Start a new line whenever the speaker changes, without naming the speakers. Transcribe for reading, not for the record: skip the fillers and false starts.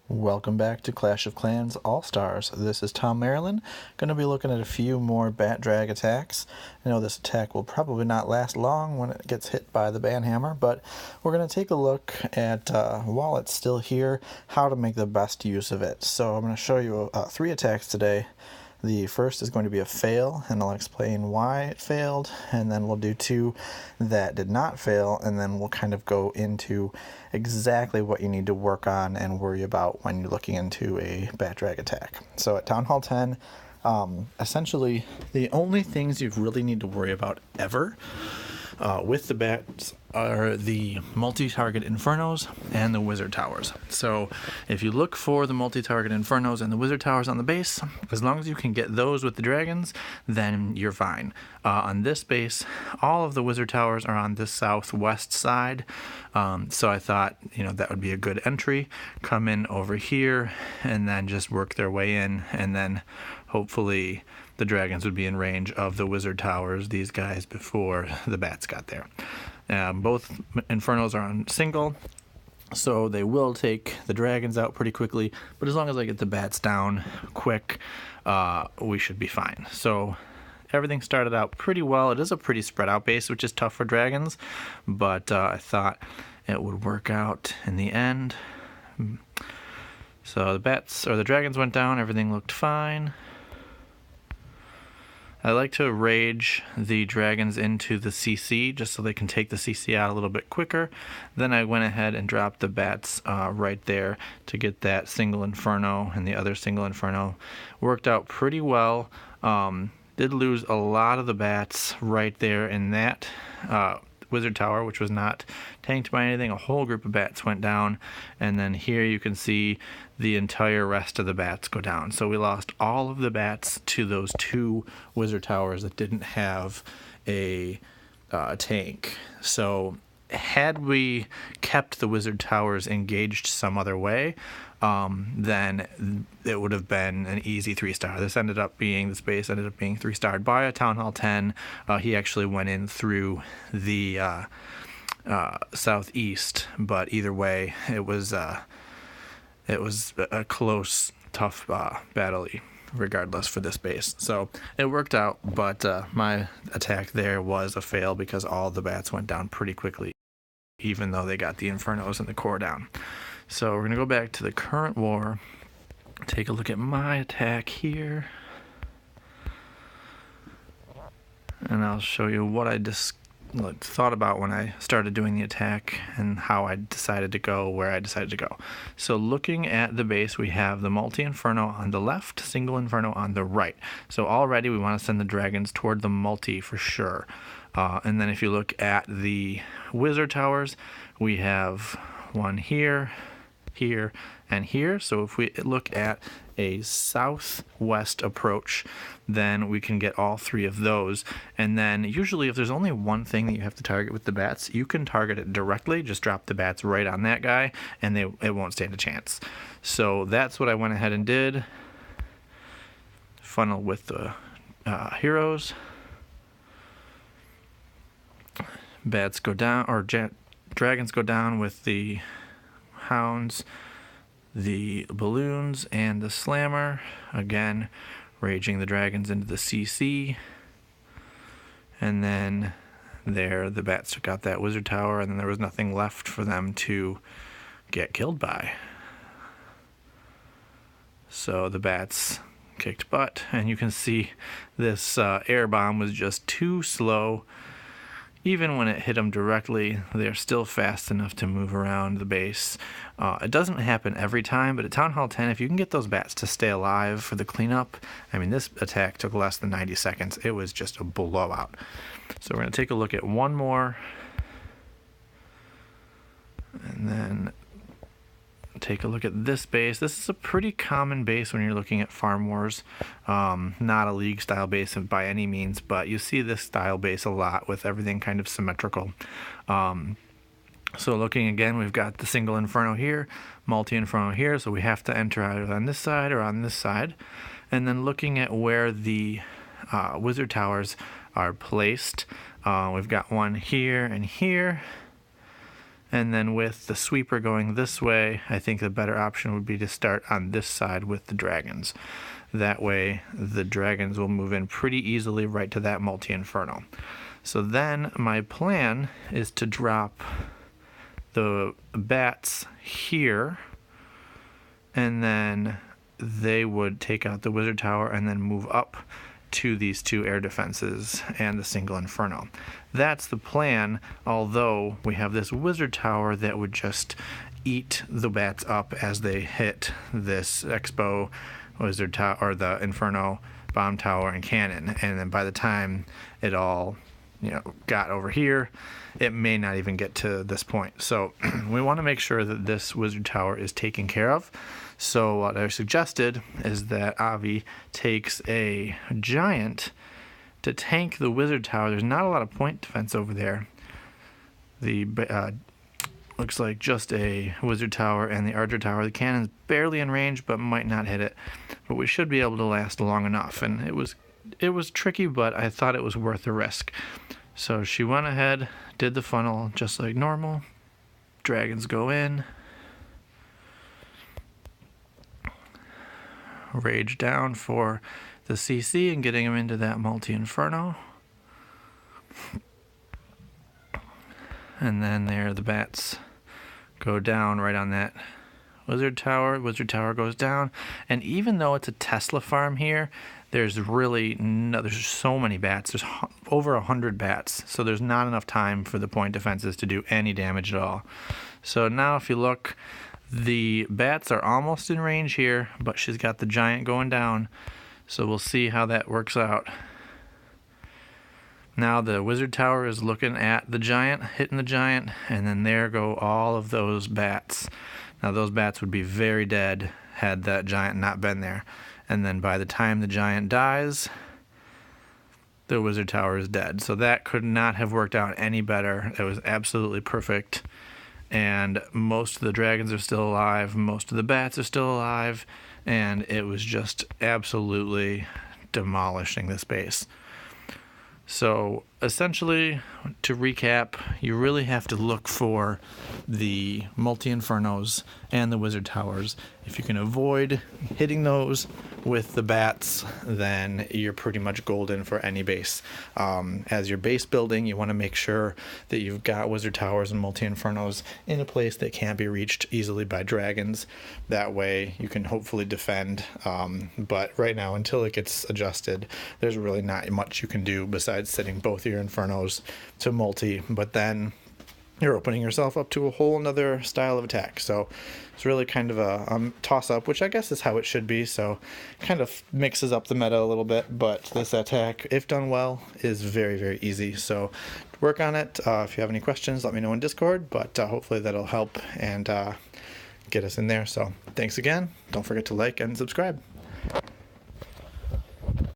Welcome back to Clash of Clans All-Stars. This is Tom Maryland. Going to be looking at a few more bat drag attacks. I know this attack will probably not last long when it gets hit by the banhammer, but we're going to take a look at, while it's still here, how to make the best use of it. So I'm going to show you 3 attacks today. The first is going to be a fail, and I'll explain why it failed, and then we'll do 2 that did not fail, and then we'll kind of go into exactly what you need to work on and worry about when you're looking into a bat drag attack. So at Town Hall 10, essentially the only things you really need to worry about ever with the bats are the multi-target infernos and the wizard towers. So if you look for the multi-target infernos and the wizard towers on the base, as long as you can get those with the dragons, then you're fine. On this base, all of the wizard towers are on this southwest side, so I thought, that would be a good entry. Come in over here and then just work their way in, and then hopefully the dragons would be in range of the wizard towers, these guys, before the bats got there. Both infernos are on single, so they will take the dragons out pretty quickly, but as long as I get the bats down quick, we should be fine. So everything started out pretty well. It is a pretty spread out base, which is tough for dragons, but I thought it would work out in the end. So the dragons went down, everything looked fine. I like to rage the dragons into the CC just so they can take the CC out a little bit quicker. Then I went ahead and dropped the bats right there to get that single inferno and the other single inferno. Worked out pretty well. Did lose a lot of the bats right there in that wizard tower, which was not tanked by anything. A whole group of bats went down, and then here you can see the entire rest of the bats go down. So we lost all of the bats to those 2 wizard towers that didn't have a tank. So had we kept the wizard towers engaged some other way, then it would have been an easy 3-star. This base ended up being 3-starred by a Town Hall 10. He actually went in through the southeast, but either way, it was a close, tough battle regardless for this base. So it worked out, but my attack there was a fail because all the bats went down pretty quickly, even though they got the infernos and the core down. So we're going to go back to the current war, take a look at my attack here, and I'll show you what I just thought about when I started doing the attack and how I decided to go where I decided to go. So looking at the base, we have the multi-inferno on the left, single inferno on the right. So already we want to send the dragons toward the multi for sure. And then if you look at the wizard towers, we have one here, here, and here. So if we look at a southwest approach, then we can get all 3 of those. And then usually if there's only one thing that you have to target with the bats, you can target it directly. Just drop the bats right on that guy and it won't stand a chance. So that's what I went ahead and did. Funnel with the heroes. Bats go down, or dragons go down with the hounds, the balloons, and the slammer. Again, raging the dragons into the CC. And then there, the bats took out that wizard tower, and then there was nothing left for them to get killed by. So the bats kicked butt, and you can see this air bomb was just too slow. Even when it hit them directly, they're still fast enough to move around the base. It doesn't happen every time, but at Town Hall 10, if you can get those bats to stay alive for the cleanup, this attack took less than 90 seconds. It was just a blowout. So we're going to take a look at one more, and then take a look at this base. This is a pretty common base when you're looking at Farm Wars. Not a league style base by any means, but you see this style base a lot with everything kind of symmetrical. So looking again, we've got the single inferno here, multi-inferno here, so we have to enter either on this side or on this side. And then looking at where the wizard towers are placed, we've got one here and here. And then with the sweeper going this way, I think the better option would be to start on this side with the dragons. That way the dragons will move in pretty easily right to that multi-inferno. So then my plan is to drop the bats here, and then they would take out the wizard tower and then move up to these two air defenses and the single inferno. That's the plan, although we have this wizard tower that would just eat the bats up as they hit this expo wizard tower or the inferno bomb tower and cannon, and then by the time it all got over here, it may not even get to this point. So we want to make sure that this wizard tower is taken care of. So what I suggested is that Avi takes a giant to tank the wizard tower. There's not a lot of point defense over there. The looks like just a wizard tower and the archer tower. The cannon's barely in range, but might not hit it. But we should be able to last long enough. And it was tricky, but I thought it was worth the risk. So she went ahead, did the funnel just like normal. Dragons go in. Rage down for the CC and getting him into that multi-inferno. And then there the bats go down right on that wizard tower. Wizard tower goes down. And even though it's a Tesla farm here, there's so many bats. There's over 100 bats. So there's not enough time for the point defenses to do any damage at all. So now if you look, the bats are almost in range here, but she's got the giant going down. So we'll see how that works out. Now the wizard tower is looking at the giant, hitting the giant, and then there go all of those bats. Now those bats would be very dead had that giant not been there. And then by the time the giant dies, the wizard tower is dead. So that could not have worked out any better. It was absolutely perfect. And most of the dragons are still alive, most of the bats are still alive, and it was just absolutely demolishing this base. So essentially, to recap, you really have to look for the multi-infernos and the wizard towers. If you can avoid hitting those with the bats, then you're pretty much golden for any base. As your base building, you want to make sure that you've got wizard towers and multi-infernos in a place that can't be reached easily by dragons. That way you can hopefully defend. But right now, until it gets adjusted, there's really not much you can do besides setting both your infernos to multi, but then you're opening yourself up to a whole nother style of attack. So it's really kind of a toss-up, which I guess is how it should be. So kind of mixes up the meta a little bit, but this attack, if done well, is very, very easy. So work on it. If you have any questions, let me know in Discord, but hopefully that'll help and get us in there. So thanks again. Don't forget to like and subscribe.